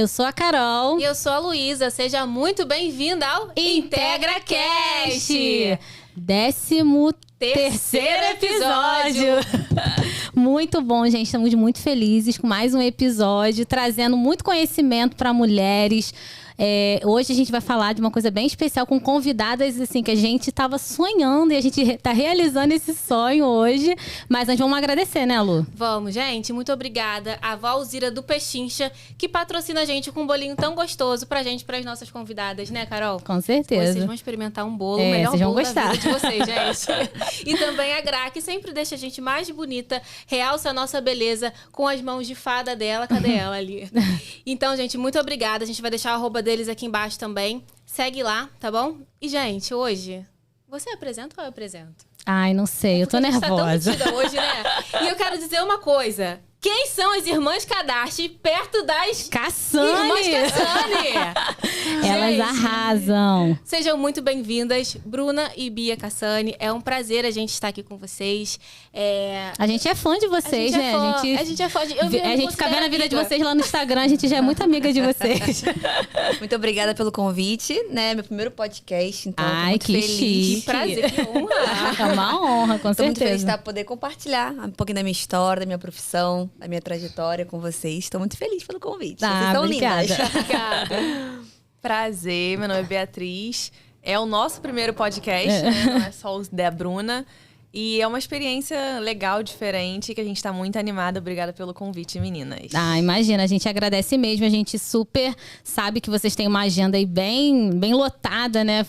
Eu sou a Carol. E eu sou a Luísa. Seja muito bem-vinda ao IntegraCast! 13º episódio. Muito bom, gente. Estamos muito felizes com mais um episódio, trazendo muito conhecimento para mulheres. Hoje a gente vai falar de uma coisa bem especial com convidadas assim, que a gente estava sonhando e a gente está realizando esse sonho hoje. Mas nós vamos agradecer, né, Lu? Vamos, gente. Muito obrigada à vó Alzira do Pechincha, que patrocina a gente com um bolinho tão gostoso pra gente, para as nossas convidadas, né, Carol? Com certeza. Vocês vão experimentar um bolo, o melhor vocês vão bolo gostar. da vida de vocês, gente. E também a Gra, que sempre deixa a gente mais bonita, realça a nossa beleza com as mãos de fada dela. Cadê ela ali? Então, gente, muito obrigada. A gente vai deixar o arroba deles aqui embaixo também. Segue lá, tá bom? E, gente, hoje, você apresenta ou eu apresento? Ai, não sei, eu tô nervosa. A gente tá tão metida hoje, né? E eu quero dizer uma coisa. Quem são as irmãs Kardashian perto das Cassani? irmãs Cassani? Elas Gente, arrasam. Sejam muito bem-vindas, Bruna e Bia Cassani. É um prazer a gente estar aqui com vocês. A gente é fã de vocês, né? A gente é fã de... A gente fica vendo a vida de vocês lá no Instagram, a gente já é muito amiga de vocês. Muito obrigada pelo convite, né? Meu primeiro podcast, então Ai, tô muito que feliz. chique. Que prazer, que honra. É uma honra, com Tô muito feliz de certeza. poder compartilhar um pouquinho da minha história, da minha profissão, da minha trajetória com vocês. Estou muito feliz pelo convite. Vocês são obrigada. lindas. Obrigada. Prazer, meu nome é Beatriz. É o nosso primeiro podcast, né? Não é só o da Bruna. E é uma experiência legal, diferente, que a gente tá muito animada. Obrigada pelo convite, meninas. Imagina, a gente agradece mesmo. A gente super sabe que vocês têm uma agenda aí bem lotada, né?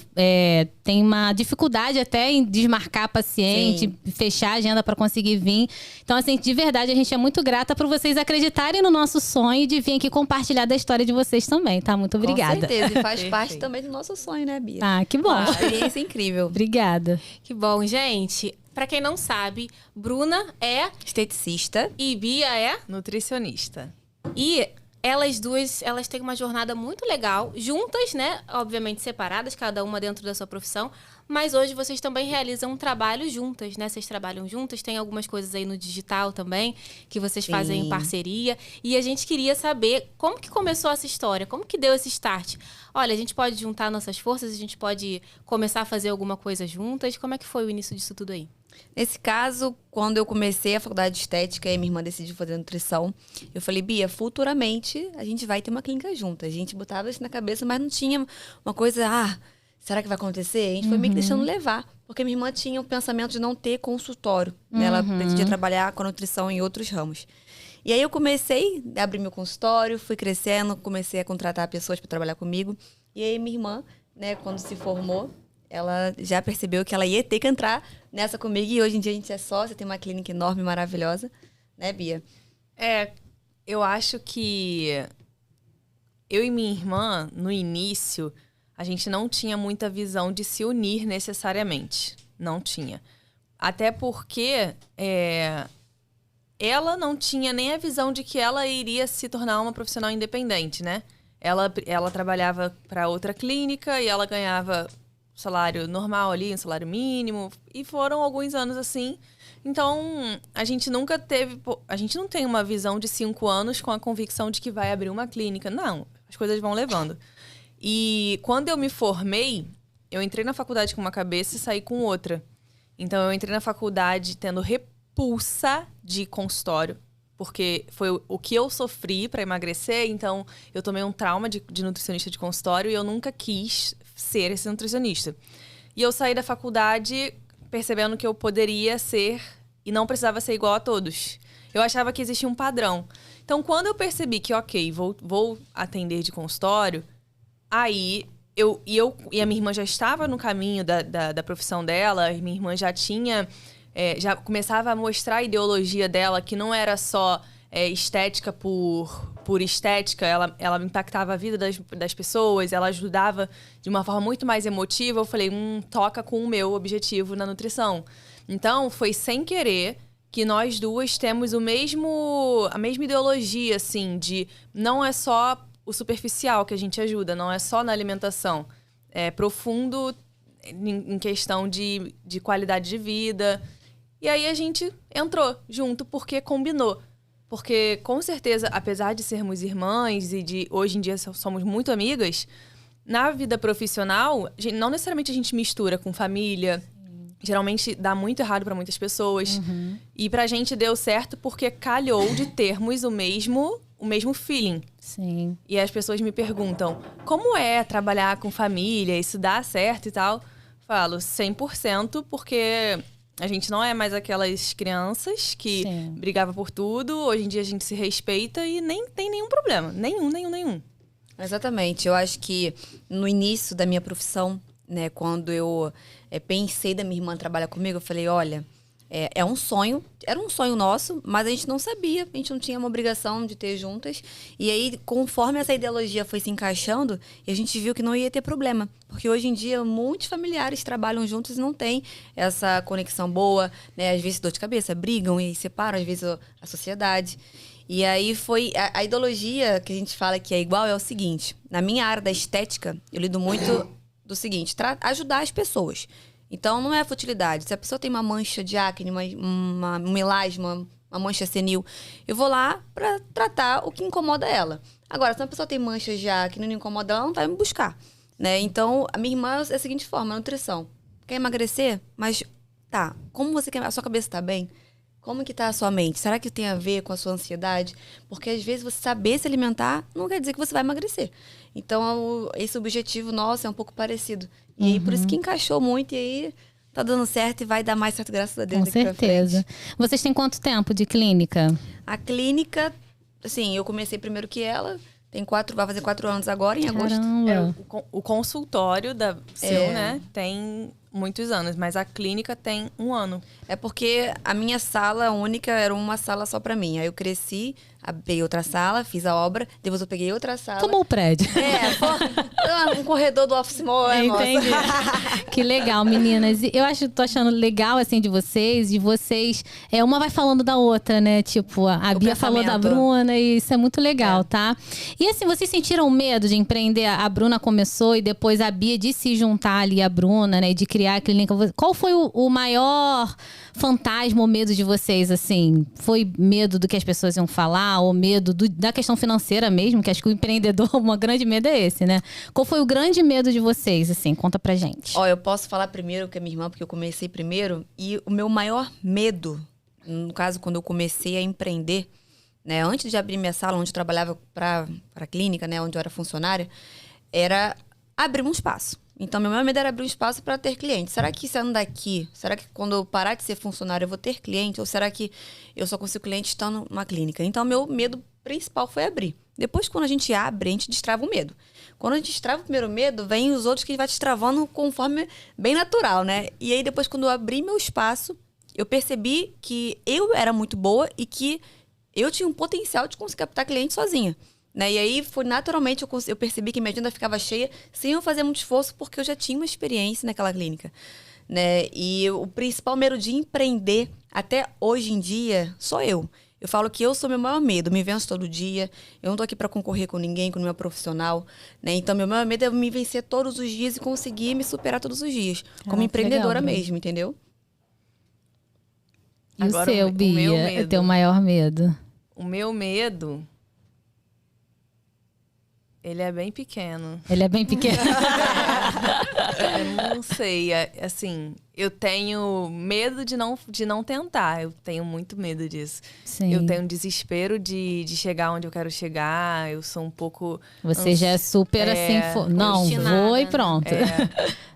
Tem uma dificuldade até em desmarcar paciente, fechar a agenda para conseguir vir. Então, assim, de verdade, a gente é muito grata por vocês acreditarem no nosso sonho de vir aqui compartilhar da história de vocês também, tá? Muito obrigada. Com certeza. E faz parte Perfeito. também do nosso sonho, né, Bia? Que bom. Uma experiência incrível. Obrigada. Que bom, gente. Pra quem não sabe, Bruna é Esteticista. e Bia é... Nutricionista. E elas duas, elas têm uma jornada muito legal, juntas, né? Obviamente separadas, cada uma dentro da sua profissão. Mas hoje vocês também realizam um trabalho juntas, né? Vocês trabalham juntas, tem algumas coisas aí no digital também, que vocês fazem em parceria. E a gente queria saber como que começou essa história, como que deu esse start. Olha, a gente pode juntar nossas forças, a gente pode começar a fazer alguma coisa juntas. Como é que foi o início disso tudo aí? Nesse caso, quando eu comecei a faculdade de estética e minha irmã decidiu fazer nutrição, eu falei, Bia, futuramente a gente vai ter uma clínica junto. A gente botava isso na cabeça, mas não tinha uma coisa, será que vai acontecer? A gente foi meio que deixando levar. Porque minha irmã tinha o pensamento de não ter consultório. Né? Ela pretendia trabalhar com a nutrição em outros ramos. E aí eu comecei a abrir meu consultório, fui crescendo, comecei a contratar pessoas para trabalhar comigo. E aí minha irmã, né, quando se formou, ela já percebeu que ela ia ter que entrar nessa comigo. E hoje em dia a gente é sócia, tem uma clínica enorme, maravilhosa. Né, Bia? Eu acho que eu e minha irmã, no início, a gente não tinha muita visão de se unir necessariamente. Não tinha. Até porque ela não tinha nem a visão de que ela iria se tornar uma profissional independente, né? Ela trabalhava para outra clínica e ela ganhava salário normal ali, um salário mínimo. E foram alguns anos assim. Então, a gente nunca teve... A gente não tem uma visão de 5 anos com a convicção de que vai abrir uma clínica. Não, as coisas vão levando. E quando eu me formei, eu entrei na faculdade com uma cabeça e saí com outra. Então, eu entrei na faculdade tendo repulsa de consultório. Porque foi o que eu sofri para emagrecer. Então, eu tomei um trauma de nutricionista de consultório e eu nunca quis ser esse nutricionista. E eu saí da faculdade percebendo que eu poderia ser e não precisava ser igual a todos. Eu achava que existia um padrão. Então, quando eu percebi que, ok, vou atender de consultório, aí eu e a minha irmã já estava no caminho da profissão dela, e minha irmã já tinha... já começava a mostrar a ideologia dela, que não era só estética por estética, ela impactava a vida das pessoas, ela ajudava de uma forma muito mais emotiva. Eu falei, toca com o meu objetivo na nutrição. Então, foi sem querer que nós duas temos a mesma ideologia, assim, de não é só o superficial que a gente ajuda, não é só na alimentação. É profundo em questão de qualidade de vida. E aí a gente entrou junto porque combinou. Porque, com certeza, apesar de sermos irmãs e de hoje em dia somos muito amigas, na vida profissional, não necessariamente a gente mistura com família. Geralmente dá muito errado para muitas pessoas. E pra gente deu certo porque calhou de termos o mesmo feeling. Sim. E as pessoas me perguntam, como é trabalhar com família? Isso dá certo e tal? Falo, 100%, porque a gente não é mais aquelas crianças que brigava por tudo. Hoje em dia a gente se respeita e nem tem nenhum problema. Nenhum. Exatamente. Eu acho que no início da minha profissão, né, quando eu pensei da minha irmã trabalhar comigo, eu falei, olha, é um sonho, era um sonho nosso, mas a gente não sabia, a gente não tinha uma obrigação de ter juntas. E aí, conforme essa ideologia foi se encaixando, a gente viu que não ia ter problema. Porque hoje em dia, muitos familiares trabalham juntos e não tem essa conexão boa, né? Às vezes dor de cabeça, brigam e separam, às vezes a sociedade. E aí foi a ideologia que a gente fala que é igual é o seguinte, na minha área da estética, eu lido muito do seguinte, ajudar as pessoas. Então, não é futilidade. Se a pessoa tem uma mancha de acne, uma melasma, uma mancha senil, eu vou lá pra tratar o que incomoda ela. Agora, se uma pessoa tem manchas de acne e não incomoda ela, não vai me buscar, né? Então, a minha irmã é a seguinte forma, nutrição. Quer emagrecer? Mas, tá, como você quer... A sua cabeça tá bem? Como que tá a sua mente? Será que tem a ver com a sua ansiedade? Porque, às vezes, você saber se alimentar não quer dizer que você vai emagrecer. Então, esse objetivo nosso é um pouco parecido. E aí, por isso que encaixou muito. E aí, tá dando certo e vai dar mais certo, graças a Deus. Com certeza. Vocês têm quanto tempo de clínica? A clínica, assim, eu comecei primeiro que ela. Vai fazer 4 anos agora, em agosto. Caramba. O consultório seu, né, tem muitos anos, mas a clínica tem 1 ano. É porque a minha sala única era uma sala só pra mim. Aí eu cresci, peguei outra sala, fiz a obra, depois eu peguei outra sala. Tomou o prédio. Um corredor do office mall, Entendi. Que legal, meninas. E tô achando legal, assim, de vocês, uma vai falando da outra, né? Tipo, a Bia falou da Bruna e isso é muito legal, tá? E assim, vocês sentiram medo de empreender? A Bruna começou e depois a Bia de se juntar ali à Bruna, né? De criar a clínica. Qual foi o maior fantasma ou medo de vocês, assim? Foi medo do que as pessoas iam falar ou medo da questão financeira mesmo? Que acho que o empreendedor, um grande medo é esse, né? Qual foi o grande medo de vocês, assim? Conta pra gente. Eu posso falar primeiro que é minha irmã, porque eu comecei primeiro. E o meu maior medo, no caso, quando eu comecei a empreender, né? Antes de abrir minha sala, onde eu trabalhava pra clínica, né? Onde eu era funcionária, era abrir um espaço. Então, meu maior medo era abrir um espaço para ter cliente. Será que saindo daqui, será que quando eu parar de ser funcionário eu vou ter cliente? Ou será que eu só consigo cliente estando numa clínica? Então, meu medo principal foi abrir. Depois, quando a gente abre, a gente destrava o medo. Quando a gente destrava o primeiro medo, vem os outros que vai destravando conforme bem natural, né? E aí, depois, quando eu abri meu espaço, eu percebi que eu era muito boa e que eu tinha um potencial de conseguir captar cliente sozinha. Né? E aí, naturalmente, eu percebi que minha agenda ficava cheia sem eu fazer muito esforço, porque eu já tinha uma experiência naquela clínica. Né? E o principal medo de empreender, até hoje em dia, sou eu. Eu falo que eu sou meu maior medo, me venço todo dia, eu não tô aqui para concorrer com ninguém, com o meu profissional. Né? Então, meu maior medo é me vencer todos os dias e conseguir me superar todos os dias. Como empreendedora legal, mesmo, entendeu? E agora, o seu, Bia, teu maior medo? O meu medo... Ele é bem pequeno. Ele é bem pequeno? Eu não sei, assim, eu tenho medo de não tentar, eu tenho muito medo disso. Sim. Eu tenho um desespero de chegar onde eu quero chegar, eu sou um pouco... Você já é super assim, não, vou e pronto.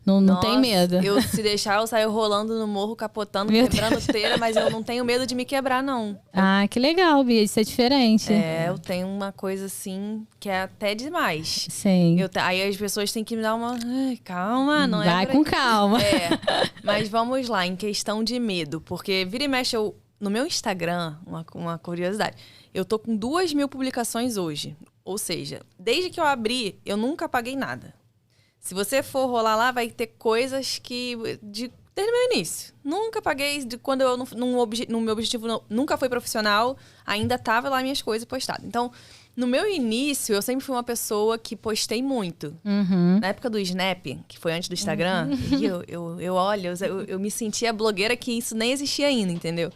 Não tem medo. Se deixar, eu saio rolando no morro, capotando, quebrando teira, mas eu não tenho medo de me quebrar, não. Ah, que legal, Bia, isso é diferente. Eu tenho uma coisa assim, que é até demais. Sim. Aí as pessoas têm que me dar uma... calma, não é... Vai com calma. Mas vamos lá, em questão de medo. Porque vira e mexe, no meu Instagram, uma curiosidade, eu tô com 2.000 publicações hoje. Ou seja, desde que eu abri, eu nunca paguei nada. Se você for rolar lá, vai ter coisas que... desde o meu início. Nunca paguei, quando eu no meu objetivo nunca foi profissional, ainda tava lá minhas coisas postadas. Então, no meu início, eu sempre fui uma pessoa que postei muito. Uhum. Na época do Snap, que foi antes do Instagram, eu me sentia blogueira que isso nem existia ainda, entendeu?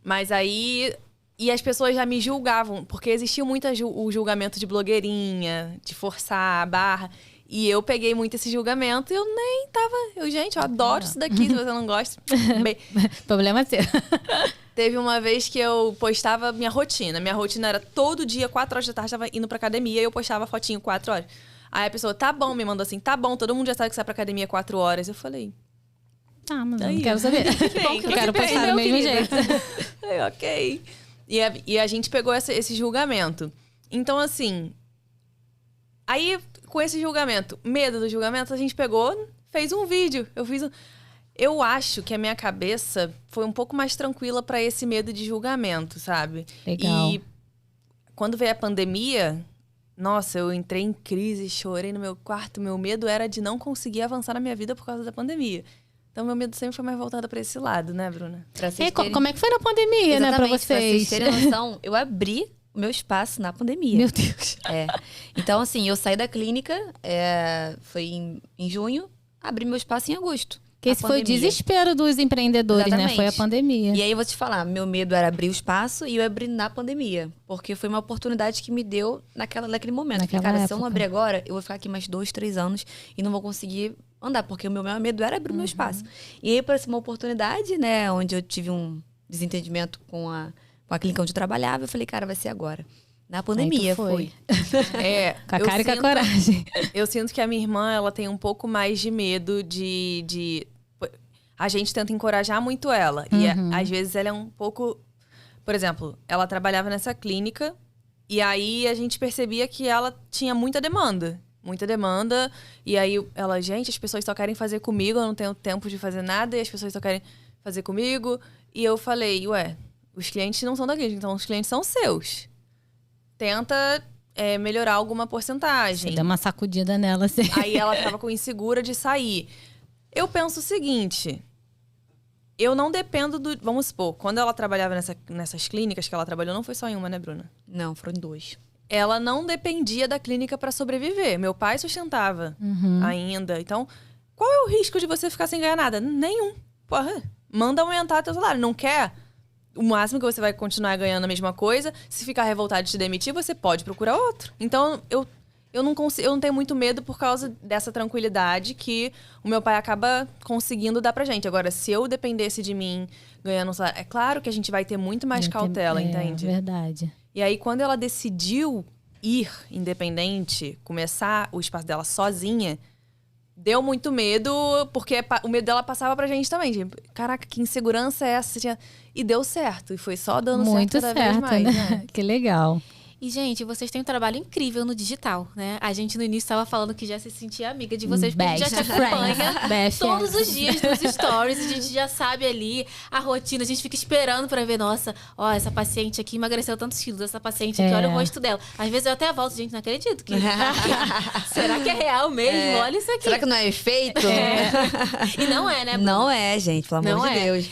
Mas aí, E as pessoas já me julgavam, porque existia muito o julgamento de blogueirinha, de forçar a barra. E eu peguei muito esse julgamento e eu nem tava... Gente, eu adoro isso daqui, se você não gosta. Bem, Problema seu. teve uma vez que eu postava minha rotina. Minha rotina era todo dia, 4 horas da tarde, tava indo pra academia e eu postava fotinho 4 horas. Aí a pessoa, tá bom, me mandou assim, tá bom, todo mundo já sabe que você vai pra academia 4 horas. Eu falei... Tá, mas eu Aí, não quero saber. bem, Eu quero postar do mesmo jeito. Aí, ok. E a gente pegou esse julgamento. Então, assim... Aí, com esse julgamento, medo do julgamento, a gente pegou, fez um vídeo. Eu acho que a minha cabeça foi um pouco mais tranquila pra esse medo de julgamento, sabe? Legal. E quando veio a pandemia, nossa, eu entrei em crise, chorei no meu quarto. Meu medo era de não conseguir avançar na minha vida por causa da pandemia. Então, meu medo sempre foi mais voltado pra esse lado, né, Bruna? Como é que foi na pandemia, né, pra vocês? Pra vocês terem noção, eu abri o meu espaço na pandemia. Meu Deus. Então, assim, eu saí da clínica, foi em junho, abri meu espaço em agosto. Que esse foi o desespero dos empreendedores, né? Foi a pandemia. E aí, eu vou te falar, meu medo era abrir o espaço e eu abri na pandemia. Porque foi uma oportunidade que me deu naquele momento. Naquela Falei, cara, época. se eu não abrir agora, eu vou ficar aqui mais 2, 3 anos e não vou conseguir andar. Porque o meu maior medo era abrir o meu espaço. E aí, apareceu uma oportunidade, né? Onde eu tive um desentendimento com a clínica onde eu trabalhava. Eu falei, cara, vai ser agora. Na pandemia, Aí tu foi. Com a cara e com a coragem. Eu sinto que a minha irmã, ela tem um pouco mais de medo a gente tenta encorajar muito ela. E às vezes ela é um pouco... Por exemplo, ela trabalhava nessa clínica e aí a gente percebia que ela tinha muita demanda. Muita demanda. E aí ela, gente, as pessoas só querem fazer comigo, eu não tenho tempo de fazer nada e as pessoas só querem fazer comigo. E eu falei, os clientes não são da clínica, então os clientes são seus. Tenta melhorar alguma porcentagem. Você deu uma sacudida nela, assim. Aí ela tava com insegura de sair. Eu penso o seguinte, eu não dependo do... Vamos supor, quando ela trabalhava nessas clínicas que ela trabalhou, não foi só em uma, né, Bruna? Não, foram 2. Ela não dependia da clínica para sobreviver. Meu pai sustentava ainda. Então, qual é o risco de você ficar sem ganhar nada? Nenhum. Porra, manda aumentar teu salário. Não quer? O máximo que você vai continuar ganhando a mesma coisa. Se ficar revoltado de te demitir, você pode procurar outro. Então, eu não tenho muito medo por causa dessa tranquilidade que o meu pai acaba conseguindo dar pra gente. Agora, se eu dependesse de mim ganhando um salário... É claro que a gente vai ter muito mais cautela, entende? É verdade. E aí, quando ela decidiu ir independente, começar o espaço dela sozinha, deu muito medo, porque o medo dela passava pra gente também. Tipo, caraca, que insegurança é essa? E deu certo. E foi só dando Muito certo cada vez mais, né? Que legal. E, gente, vocês têm um trabalho incrível no digital, né? A gente no início estava falando que já se sentia amiga de vocês, porque a gente já te acompanha Best todos os dias nos stories. A gente já sabe ali a rotina. A gente fica esperando pra ver, nossa, ó, essa paciente aqui emagreceu tantos quilos, essa paciente aqui, olha o rosto dela. Às vezes eu até volto, gente, não acredito. Será que é real mesmo? Olha isso aqui. Será que não é efeito? E não é, né? Não é, gente, pelo amor de Deus.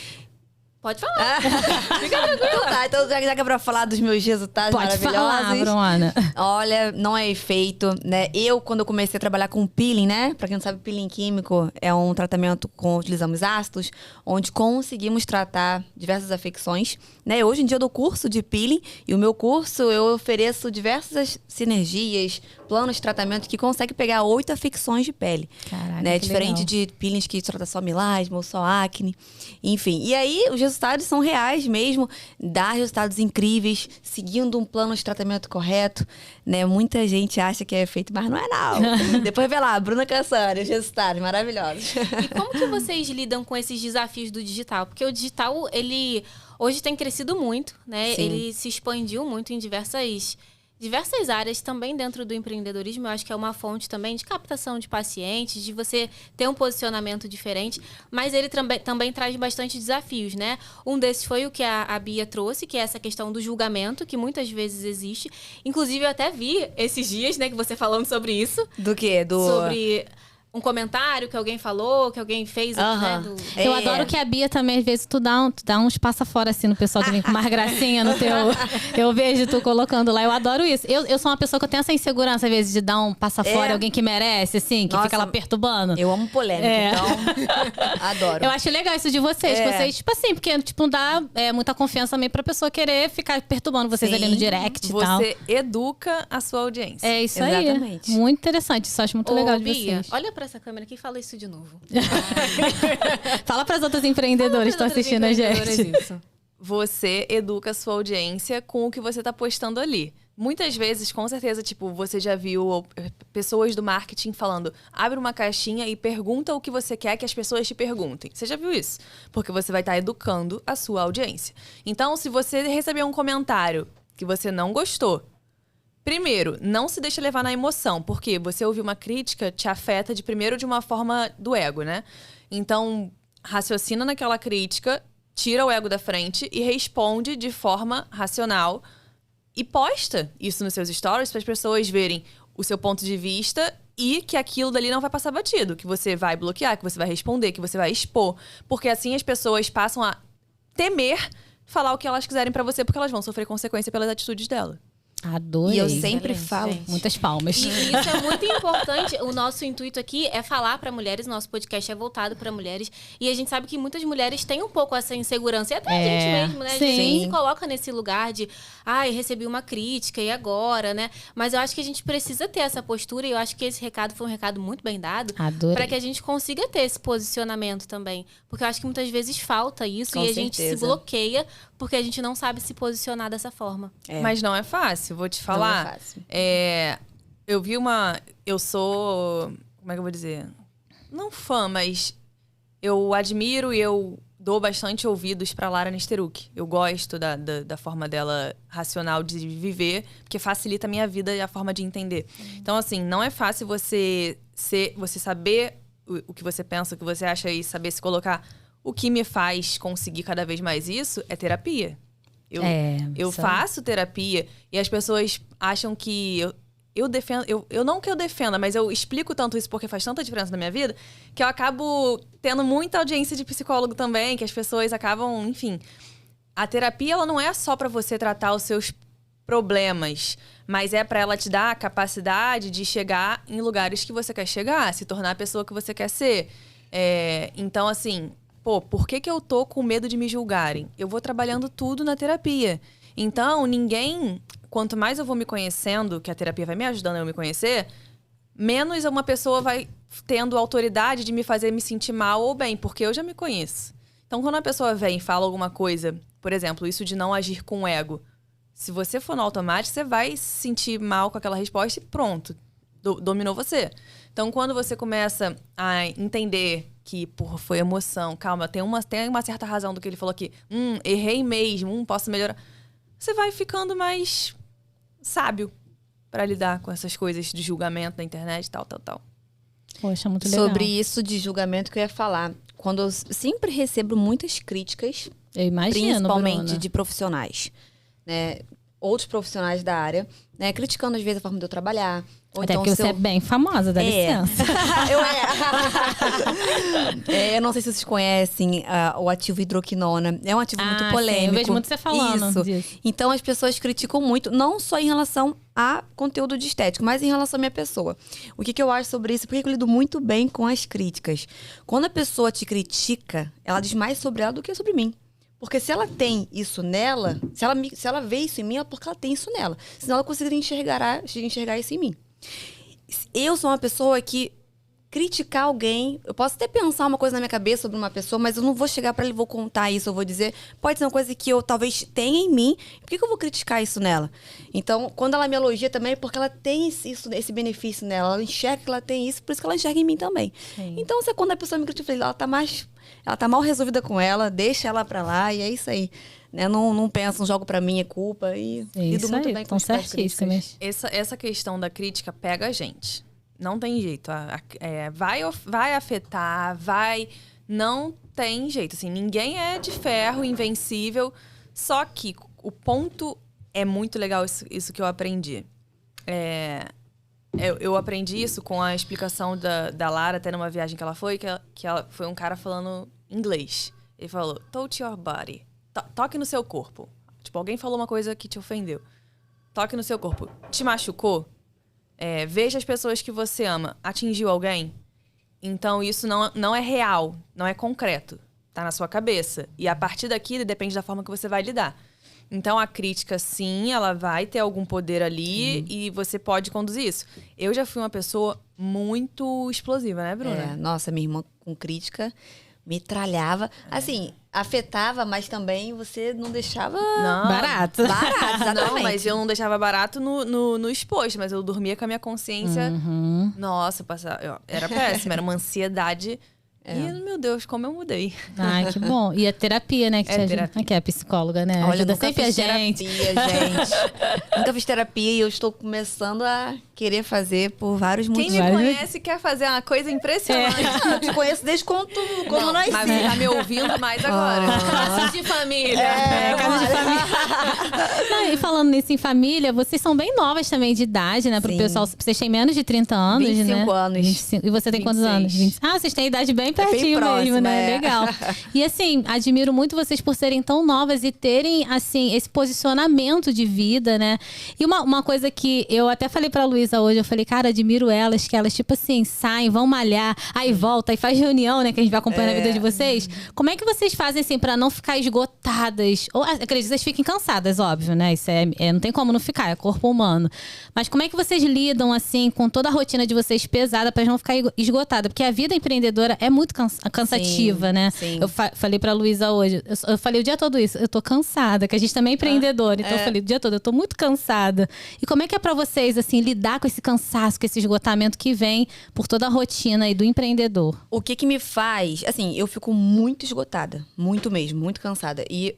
Pode falar. Fica tranquila. Então já que é pra falar dos meus resultados Pode maravilhosos. falar, Bruna. Olha, não é efeito, né? Quando eu comecei a trabalhar com peeling, né? Pra quem não sabe, peeling químico é um tratamento com utilizamos ácidos, onde conseguimos tratar diversas afecções, né? Hoje em dia eu dou curso de peeling e o meu curso eu ofereço diversas sinergias, planos de tratamento que conseguem pegar 8 afecções de pele. Caraca, né? que Diferente legal. de peelings que trata só melasma ou só acne. Enfim, e aí os resultados são reais mesmo, dá resultados incríveis, seguindo um plano de tratamento correto, né? Muita gente acha que é feito, mas não é não. Depois vê lá, Bruna Cassani, os resultados maravilhosos. E como que vocês lidam com esses desafios do digital? Porque o digital, ele hoje tem crescido muito, né? Sim. Ele se expandiu muito em diversas áreas também dentro do empreendedorismo. Eu acho que é uma fonte também de captação de pacientes, de você ter um posicionamento diferente, mas ele também traz bastante desafios, né? Um desses foi o que a Bia trouxe, que é essa questão do julgamento, que muitas vezes existe. Inclusive, eu até vi esses dias, né, que você falando sobre isso. Do quê? Sobre um comentário que alguém falou, que alguém fez, né? Eu adoro que a Bia também, às vezes, tu dá uns passa fora assim no pessoal que vem com mais gracinha no teu. Eu vejo tu colocando lá. Eu adoro isso. Eu sou uma pessoa que eu tenho essa insegurança, às vezes, de dar um passa fora, alguém que merece, assim, que fica lá perturbando. Eu amo polêmica, então adoro. Eu acho legal isso de vocês. Vocês, tipo assim, porque tipo, não dá muita confiança também pra pessoa querer ficar perturbando vocês ali no direct e tal. Você educa a sua audiência. É isso Exatamente. aí. Muito interessante. Isso eu acho muito legal de Bia, vocês. olha pra essa câmera aqui e fala isso de novo. Fala pras outras empreendedoras que estão assistindo a gente. Isso. Você educa a sua audiência com o que você tá postando ali. Muitas vezes, com certeza, tipo, você já viu pessoas do marketing falando, abre uma caixinha e pergunta o que você quer que as pessoas te perguntem. Você já viu isso? Porque você vai estar educando a sua audiência. Então, se você receber um comentário que você não gostou, primeiro, não se deixa levar na emoção, porque você ouvir uma crítica te afeta de uma forma do ego, né? Então, raciocina naquela crítica, tira o ego da frente e responde de forma racional e posta isso nos seus stories para as pessoas verem o seu ponto de vista e que aquilo dali não vai passar batido, que você vai bloquear, que você vai responder, que você vai expor, porque assim as pessoas passam a temer falar o que elas quiserem para você, porque elas vão sofrer consequência pelas atitudes dela. Adorei. E eu sempre Excelente, falo. gente. Muitas palmas. E isso é muito importante. O nosso intuito aqui é falar para mulheres. Nosso podcast é voltado para mulheres. E a gente sabe que muitas mulheres têm um pouco essa insegurança. E até a gente mesmo, né? A gente se coloca nesse lugar de... Ai, recebi uma crítica, e agora, né? Mas eu acho que a gente precisa ter essa postura. E eu acho que esse recado foi um recado muito bem dado. Adorei. Para que a gente consiga ter esse posicionamento também. Porque eu acho que muitas vezes falta isso. Com e a gente se certeza. bloqueia porque a gente não sabe se posicionar dessa forma. Mas não é fácil, vou te falar. Não é fácil. Eu vi eu sou, como é que eu vou dizer? Não fã, mas eu admiro e eu dou bastante ouvidos pra Lara Nesteruk. Eu gosto da forma dela racional de viver, porque facilita a minha vida e a forma de entender. Então, assim, não é fácil você saber o que você pensa, o que você acha e saber se colocar. O que me faz conseguir cada vez mais isso é terapia. Eu faço terapia e as pessoas acham que eu defendo... Eu não que eu defenda, mas eu explico tanto isso porque faz tanta diferença na minha vida que eu acabo tendo muita audiência de psicólogo também, que as pessoas acabam... Enfim, a terapia ela não é só pra você tratar os seus problemas, mas é pra ela te dar a capacidade de chegar em lugares que você quer chegar, se tornar a pessoa que você quer ser. Então, assim... Pô, por que eu tô com medo de me julgarem? Eu vou trabalhando tudo na terapia. Então, quanto mais eu vou me conhecendo, que a terapia vai me ajudando a eu me conhecer, menos uma pessoa vai tendo autoridade de me fazer me sentir mal ou bem, porque eu já me conheço. Então, quando a pessoa vem e fala alguma coisa, por exemplo, isso de não agir com o ego, se você for no automático, você vai se sentir mal com aquela resposta e pronto, dominou você. Então, quando você começa a entender que, porra, foi emoção, calma, tem uma certa razão do que ele falou aqui, errei mesmo, posso melhorar. Você vai ficando mais sábio pra lidar com essas coisas de julgamento na internet e tal. Poxa, muito legal. Sobre isso de julgamento que eu ia falar. Quando eu sempre recebo muitas críticas, Eu imagino, principalmente Bruna. de profissionais, né? Outros profissionais da área, né? Criticando às vezes a forma de eu trabalhar. Ou Até então porque se você eu... é bem famosa, dá licença. Eu não sei se vocês conhecem o ativo hidroquinona. É um ativo muito polêmico. Sim, eu vejo muito você falando Isso. disso. Então as pessoas criticam muito, não só em relação a conteúdo de estético, mas em relação à minha pessoa. O que eu acho sobre isso? Porque eu lido muito bem com as críticas. Quando a pessoa te critica, ela diz mais sobre ela do que sobre mim. Porque se ela tem isso nela, se ela vê isso em mim, é porque ela tem isso nela. Senão ela conseguiria enxergar isso em mim. Eu sou uma pessoa que criticar alguém... Eu posso até pensar uma coisa na minha cabeça sobre uma pessoa, mas eu não vou chegar pra ele e vou contar isso. Eu vou dizer... Pode ser uma coisa que eu talvez tenha em mim. Por que eu vou criticar isso nela? Então, quando ela me elogia também, é porque ela tem esse benefício nela. Ela enxerga que ela tem isso, por isso que ela enxerga em mim também. Sim. Então, quando a pessoa me critica, ela tá mal resolvida com ela, deixa ela pra lá e é isso aí. Né? Não penso, não jogo pra mim, é culpa. E lido muito bem com as certíssimas. Essa questão da crítica pega a gente. Não tem jeito. Vai afetar, não tem jeito. Assim, ninguém é de ferro, invencível. Só que o ponto é muito legal, isso que eu aprendi. É Eu aprendi isso com a explicação da Lara, até numa viagem que ela foi, que ela foi um cara falando inglês. Ele falou, touch your body. Toque no seu corpo. Tipo, alguém falou uma coisa que te ofendeu. Toque no seu corpo. Te machucou? Veja as pessoas que você ama. Atingiu alguém? Então, isso não é real, não é concreto. Tá na sua cabeça. E a partir daqui, depende da forma que você vai lidar. Então, a crítica, sim, ela vai ter algum poder ali e você pode conduzir isso. Eu já fui uma pessoa muito explosiva, né, Bruna? Nossa, minha irmã com crítica metralhava. Assim, afetava, mas também você não deixava... Não, barato. Exatamente. Não, mas eu não deixava barato no exposto, mas eu dormia com a minha consciência. Nossa, era péssima, era uma ansiedade. E, meu Deus, como eu mudei. Ai, que bom. E a terapia, né? Que te ajuda. terapia. Aqui é a psicóloga, né? Olha, Ajuda nunca sempre fiz a gente. terapia, gente. Nunca fiz terapia e eu estou começando a querer fazer por vários Quem motivos. me conhece quer fazer uma coisa impressionante. Eu te conheço desde quando Não, nasci. mas você tá me ouvindo mais agora. Laços de família. Casa de família. Não, e falando nisso em família, vocês são bem novas também de idade, né? Pro Sim. pessoal, vocês têm menos de 30 anos, 25 né? anos. 25. E você tem quantos 26. anos? 20. Ah, vocês têm idade bem pertinho próximo, mesmo, né? é. Legal. E assim, admiro muito vocês por serem tão novas e terem, assim, esse posicionamento de vida, né? E uma coisa que eu até falei pra Luísa hoje, eu falei, cara, admiro elas, que elas, tipo assim, saem, vão malhar, aí volta, aí faz reunião, né? Que a gente vai acompanhando a vida de vocês. Como é que vocês fazem, assim, pra não ficar esgotadas? Ou, acredito que vocês fiquem cansadas, óbvio, né? Isso não tem como não ficar, é corpo humano. Mas como é que vocês lidam, assim, com toda a rotina de vocês pesada pra não ficar esgotada? Porque a vida empreendedora é muito cansativa, Sim, né? sim. Eu falei pra Luísa hoje, eu falei o dia todo isso, eu tô cansada, que a gente também é empreendedora, então eu falei o dia todo, eu tô muito cansada. E como é que é pra vocês, assim, lidar com esse cansaço, com esse esgotamento que vem por toda a rotina aí do empreendedor? O que me faz... Assim, eu fico muito esgotada. Muito mesmo, muito cansada. E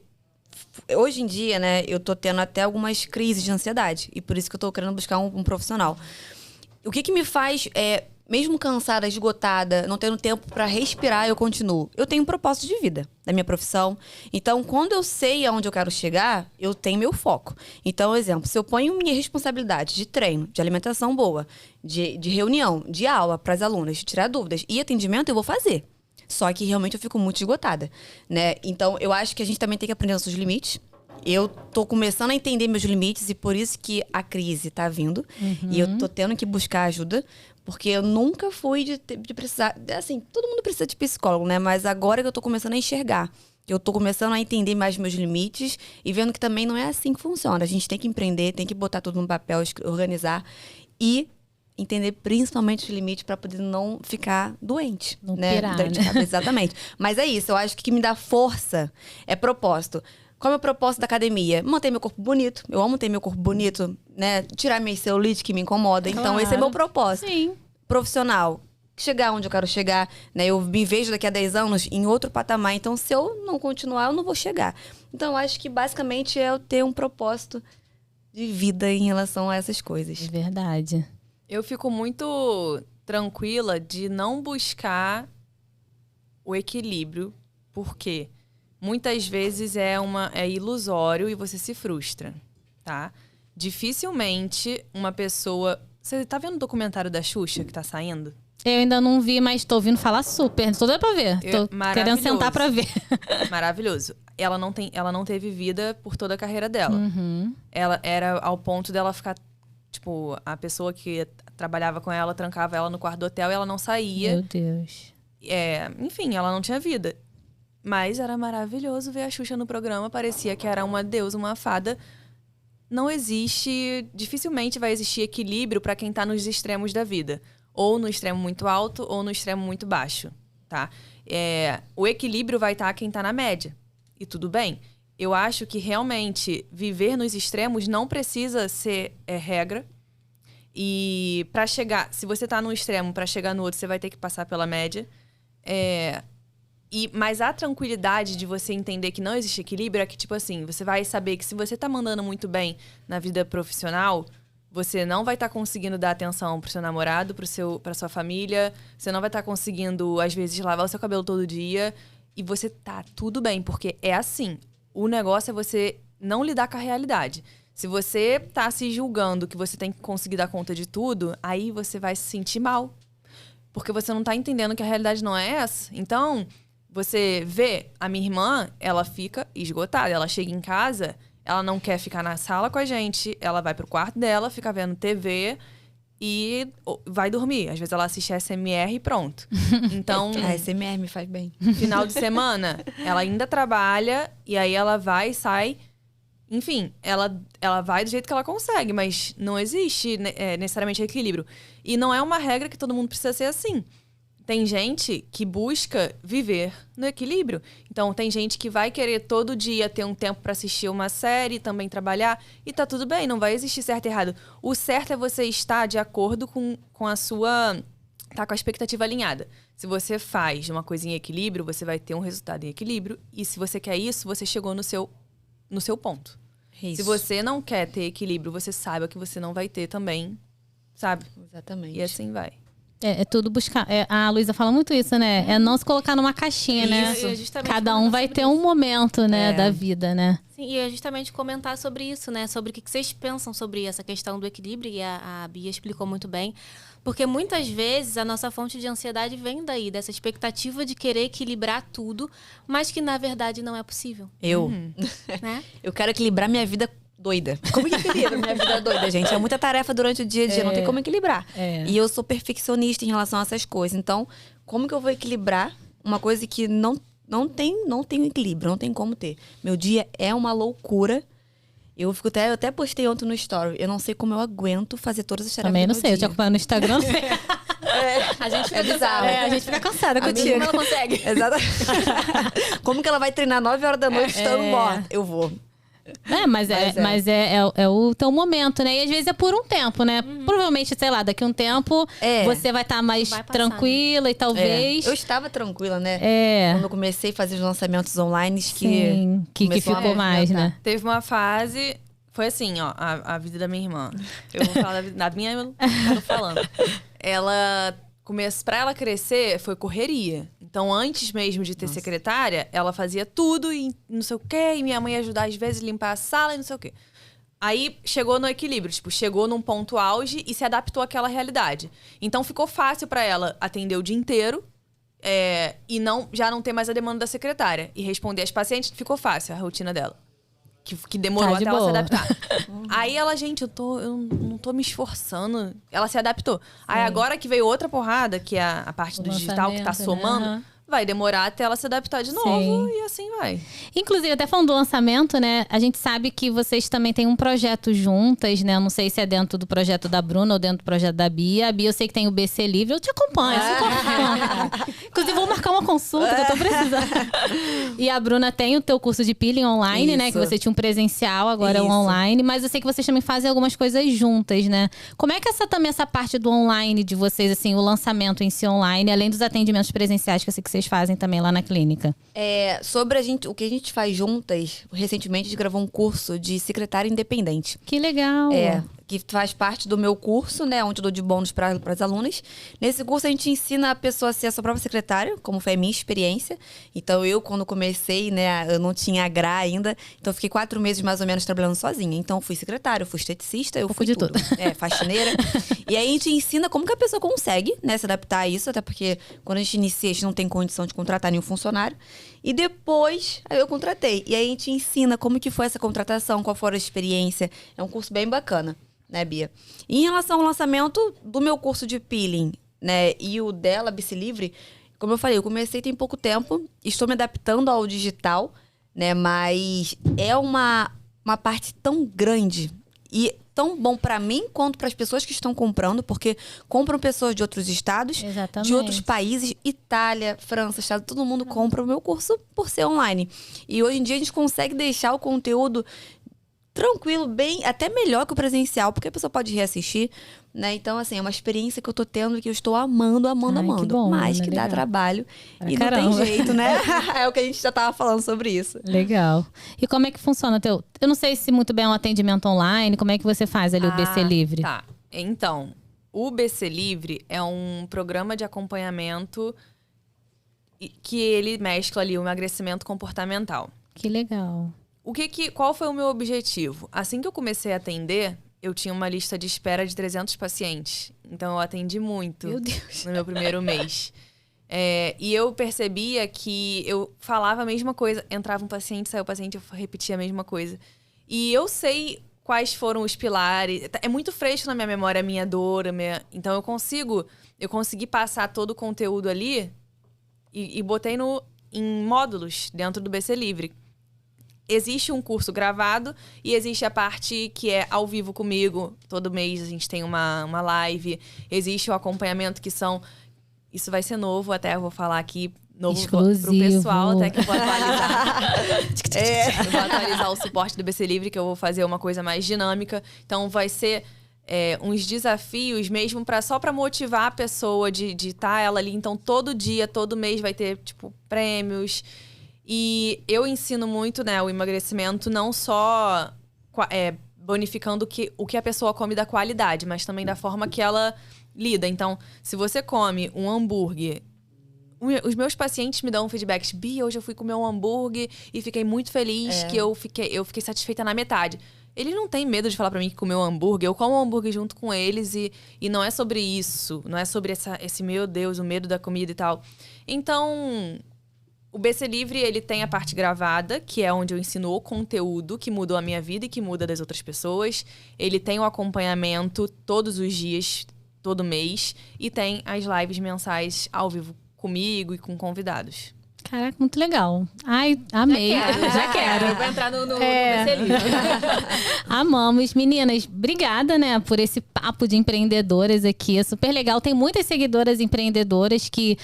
hoje em dia, né, eu tô tendo até algumas crises de ansiedade. E por isso que eu tô querendo buscar um profissional. O que me faz... mesmo cansada, esgotada, não tendo tempo pra respirar, eu continuo. Eu tenho um propósito de vida da minha profissão. Então, quando eu sei aonde eu quero chegar, eu tenho meu foco. Então, exemplo, se eu ponho minha responsabilidade de treino, de alimentação boa, de reunião, de aula para as alunas, de tirar dúvidas e atendimento, eu vou fazer. Só que realmente eu fico muito esgotada, né? Então, eu acho que a gente também tem que aprender nossos limites. Eu tô começando a entender meus limites e por isso que a crise tá vindo. E eu tô tendo que buscar ajuda, porque eu nunca fui de precisar... Assim, todo mundo precisa de psicólogo, né? Mas agora que eu tô começando a enxergar, eu tô começando a entender mais meus limites e vendo que também não é assim que funciona. A gente tem que empreender, tem que botar tudo no papel, organizar e entender principalmente os limites para poder não ficar doente, Não né? pirar, Dor de né? cabeça, exatamente. Mas é isso, eu acho que o que me dá força é propósito. Qual é o propósito da academia? Manter meu corpo bonito. Eu amo ter meu corpo bonito, né? Tirar minha celulite que me incomoda. Então, Claro. esse é meu propósito. Sim. Profissional. Chegar onde eu quero chegar, né? Eu me vejo daqui a 10 anos em outro patamar. Então, se eu não continuar, eu não vou chegar. Então, eu acho que basicamente é eu ter um propósito de vida em relação a essas coisas. É verdade. Eu fico muito tranquila de não buscar o equilíbrio, porque muitas vezes é ilusório e você se frustra, tá? Dificilmente uma pessoa... Você tá vendo o documentário da Xuxa que tá saindo? Eu ainda não vi, mas tô ouvindo falar super. Tô doida pra ver. Tô querendo Maravilhoso. sentar pra ver. Maravilhoso. Ela não teve vida por toda a carreira dela. Ela era ao ponto dela ficar... Tipo, a pessoa que trabalhava com ela trancava ela no quarto do hotel e ela não saía. Meu Deus. Enfim, ela não tinha vida. Mas era maravilhoso ver a Xuxa no programa. Parecia que era uma deusa, uma fada. Não existe... Dificilmente vai existir equilíbrio para quem tá nos extremos da vida. Ou no extremo muito alto, ou no extremo muito baixo, tá? O equilíbrio vai estar quem tá na média. E tudo bem. Eu acho que realmente viver nos extremos não precisa ser regra. E para chegar... Se você tá num extremo, para chegar no outro, você vai ter que passar pela média. Mas a tranquilidade de você entender que não existe equilíbrio é que, tipo assim, você vai saber que se você tá mandando muito bem na vida profissional, você não vai estar conseguindo dar atenção pro seu namorado, pra sua família. Você não vai estar conseguindo, às vezes, lavar o seu cabelo todo dia. E você tá tudo bem, porque é assim. O negócio é você não lidar com a realidade. Se você tá se julgando que você tem que conseguir dar conta de tudo, aí você vai se sentir mal. Porque você não tá entendendo que a realidade não é essa. Então, você vê a minha irmã, ela fica esgotada. Ela chega em casa, ela não quer ficar na sala com a gente, ela vai pro quarto dela, fica vendo TV e vai dormir. Às vezes ela assiste ASMR e pronto. Então, A SMR me faz bem. final de semana, ela ainda trabalha e aí ela vai e sai. Enfim, ela vai do jeito que ela consegue, mas não existe necessariamente equilíbrio. E não é uma regra que todo mundo precisa ser assim. Tem gente que busca viver no equilíbrio. Então, tem gente que vai querer todo dia ter um tempo para assistir uma série, também trabalhar. E tá tudo bem, não vai existir certo e errado. O certo é você estar de acordo com a sua... Tá com a expectativa alinhada. Se você faz uma coisa em equilíbrio, você vai ter um resultado em equilíbrio. E se você quer isso, você chegou no seu ponto. Isso. Se você não quer ter equilíbrio, você saiba que você não vai ter também, sabe? Exatamente. E assim vai. É tudo buscar. A Luísa fala muito isso, né? É não se colocar numa caixinha, né? Isso. É justamente Cada um vai sobre ter isso. um momento, né, da vida, né? Sim, e é justamente comentar sobre isso, né? Sobre o que vocês pensam sobre essa questão do equilíbrio, e a Bia explicou muito bem. Porque muitas vezes a nossa fonte de ansiedade vem daí, dessa expectativa de querer equilibrar tudo, mas que na verdade não é possível, né? Eu quero equilibrar minha vida doida. Como que equilibra minha vida doida, gente? É muita tarefa durante o dia a dia, não tem como equilibrar. E eu sou perfeccionista em relação a essas coisas. Então, como que eu vou equilibrar uma coisa que não tem equilíbrio, não tem como ter? Meu dia é uma loucura. Eu até postei ontem no story. Eu não sei como eu aguento fazer todas as tarefas Também não do sei, eu te dia. acompanho no Instagram. A gente fica bizarro. cansada. A gente fica cansada A contigo. minha- Ela consegue. Exatamente. Como que ela vai treinar 9 horas da noite estando morta? Eu vou. Mas é o teu momento, né? E às vezes é por um tempo, né? Provavelmente, sei lá, daqui a um tempo você vai estar mais Vai passar, tranquila e talvez. Eu estava tranquila, né? É. Quando eu comecei a fazer os lançamentos online, Sim, que começou a ficou mais, movimentar. né? Teve uma fase... Foi assim, ó, a vida da minha irmã. Eu vou falar da minha, eu tô falando. Pra ela crescer, foi correria. Então, antes mesmo de ter secretária, ela fazia tudo e não sei o quê. E minha mãe ia ajudar, às vezes, a limpar a sala e não sei o quê. Aí, chegou no equilíbrio. Tipo, chegou num ponto auge e se adaptou àquela realidade. Então, ficou fácil pra ela atender o dia inteiro. E já não ter mais a demanda da secretária. E responder às pacientes, ficou fácil a rotina dela. Que demorou Tá de até ela se boa. adaptar. Aí ela, gente, eu não tô me esforçando. Ela se adaptou. Aí agora que veio outra porrada, que é a parte O do digital que tá lançamento, né? somando, Aham. vai demorar até ela se adaptar de novo e assim vai. Inclusive, até falando do lançamento, né? A gente sabe que vocês também têm um projeto juntas, né? Eu não sei se é dentro do projeto da Bruna ou dentro do projeto da Bia. A Bia, eu sei que tem o BC Livre. Eu te acompanho, super fã. Inclusive, vou marcar uma consulta que eu tô precisando. E a Bruna tem o teu curso de peeling online, né? Que Isso. você tinha um presencial, agora é o Isso. online. Mas eu sei que vocês também fazem algumas coisas juntas, né? Como é que essa parte do online de vocês, assim, o lançamento em si online, além dos atendimentos presenciais que eu sei que vocês fazem também lá na clínica? Sobre o que a gente faz juntas, recentemente a gente gravou um curso de secretária independente. Que legal! Que faz parte do meu curso, né? Onde eu dou de bônus para as alunas. Nesse curso, a gente ensina a pessoa a ser a sua própria secretária, como foi a minha experiência. Então, eu, quando comecei, né? Eu não tinha a GRA ainda. Então, eu fiquei 4 meses, mais ou menos, trabalhando sozinha. Então, eu fui secretária, eu fui esteticista, eu fui de tudo. Faxineira. E aí, a gente ensina como que a pessoa consegue, né? Se adaptar a isso. Até porque, quando a gente inicia, a gente não tem condição de contratar nenhum funcionário. E depois, aí eu contratei. E aí, a gente ensina como que foi essa contratação, qual foi a experiência. É um curso bem bacana. Né, Bia? E em relação ao lançamento do meu curso de peeling, né, e o dela, BC Livre, como eu falei, eu comecei tem pouco tempo, estou me adaptando ao digital, né, mas é uma parte tão grande e tão bom para mim quanto para as pessoas que estão comprando, porque compram pessoas de outros estados, Exatamente. de outros países, Itália, França, Estados, todo mundo compra o meu curso por ser online. E hoje em dia a gente consegue deixar o conteúdo tranquilo, bem, até melhor que o presencial, porque a pessoa pode reassistir, né? Então, assim, é uma experiência que eu tô tendo e que eu estou amando. Ai, que bom, mas né? que Legal. dá trabalho Pra e caramba. não tem jeito, né? É o que a gente já tava falando sobre isso. Legal. E como é que funciona teu... Eu não sei se muito bem é um atendimento online, como é que você faz ali o BC Livre? Tá. Então, o BC Livre é um programa de acompanhamento que ele mescla ali o emagrecimento comportamental. Que legal. Qual foi o meu objetivo? Assim que eu comecei a atender, eu tinha uma lista de espera de 300 pacientes. Então, eu atendi muito no meu primeiro mês. E eu percebia que eu falava a mesma coisa. Entrava um paciente, saiu o paciente, eu repetia a mesma coisa. E eu sei quais foram os pilares. É muito fresco na minha memória a minha dor. Então, eu consegui passar todo o conteúdo ali e botei em módulos dentro do BC Livre. Existe um curso gravado e existe a parte que é ao vivo comigo. Todo mês a gente tem uma live. Existe o acompanhamento que são... Isso vai ser novo, até eu vou falar aqui. Novo exclusivo. Pro pessoal, até que eu vou atualizar. Eu vou atualizar o suporte do BC Livre, que eu vou fazer uma coisa mais dinâmica. Então vai ser uns desafios mesmo só pra motivar a pessoa de estar ela ali. Então todo dia, todo mês vai ter, tipo, prêmios. E eu ensino muito, né, o emagrecimento não só bonificando o que a pessoa come da qualidade, mas também da forma que ela lida. Então, se você come um hambúrguer... Os meus pacientes me dão feedbacks. Bia, hoje eu fui comer um hambúrguer e fiquei muito feliz que eu fiquei satisfeita na metade. Eles não têm medo de falar pra mim que comeu um hambúrguer. Eu como um hambúrguer junto com eles e não é sobre isso. Não é sobre esse, meu Deus, o medo da comida e tal. Então... O BC Livre, ele tem a parte gravada, que é onde eu ensino o conteúdo que mudou a minha vida e que muda das outras pessoas. Ele tem o acompanhamento todos os dias, todo mês. E tem as lives mensais ao vivo comigo e com convidados. Caraca, muito legal. Ai, amei. Já quero. Eu vou entrar no BC Livre. Amamos. Meninas, obrigada, né, por esse papo de empreendedoras aqui. É super legal. Tem muitas seguidoras empreendedoras que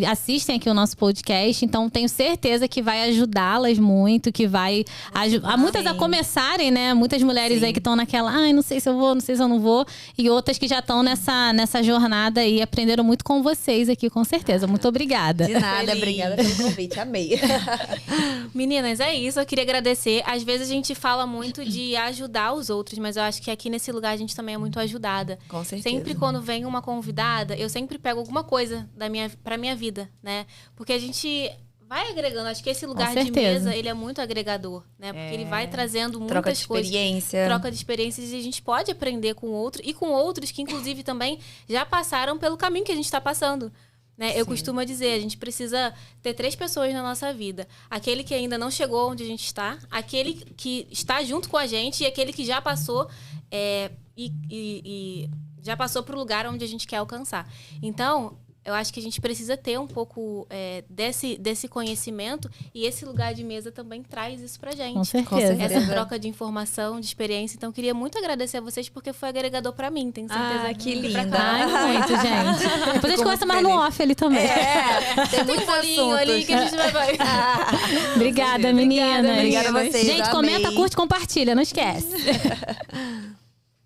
assistem aqui o nosso podcast. Então, tenho certeza que vai ajudá-las muito, que vai ajudar muitas a começarem, né? Muitas mulheres aí que estão naquela, não sei se eu vou, não sei se eu não vou. E outras que já estão nessa jornada aí. Aprenderam muito com vocês aqui, com certeza. Muito obrigada. De nada, obrigada pelo convite, amei. Meninas, é isso, eu queria agradecer. Às vezes a gente fala muito de ajudar os outros, mas eu acho que aqui nesse lugar a gente também é muito ajudada. Com certeza. Sempre quando vem uma convidada, eu sempre pego alguma coisa pra minha vida, né? Porque a gente vai agregando. Acho que esse lugar de mesa, ele é muito agregador, né? Porque ele vai trazendo muitas troca de coisas. experiência. Troca de experiências e a gente pode aprender com outro e com outros que, inclusive, também já passaram pelo caminho que a gente está passando. Né? Eu costumo dizer, a gente precisa ter 3 pessoas na nossa vida. Aquele que ainda não chegou onde a gente está, aquele que está junto com a gente e aquele que já passou e já passou para o lugar onde a gente quer alcançar. Então, eu acho que a gente precisa ter um pouco desse conhecimento e esse lugar de mesa também traz isso pra gente. Com certeza. Essa troca de informação, de experiência. Então, queria muito agradecer a vocês porque foi agregador pra mim. Tenho certeza que muito linda. pra cá. Ai, muito, gente. Depois a gente conversa mais no off ali também. Tem muitos bolinho assuntos. ali que a gente vai... Obrigada, meninas. Obrigada a vocês, Gente, amei. comenta, curte, compartilha. Não esquece.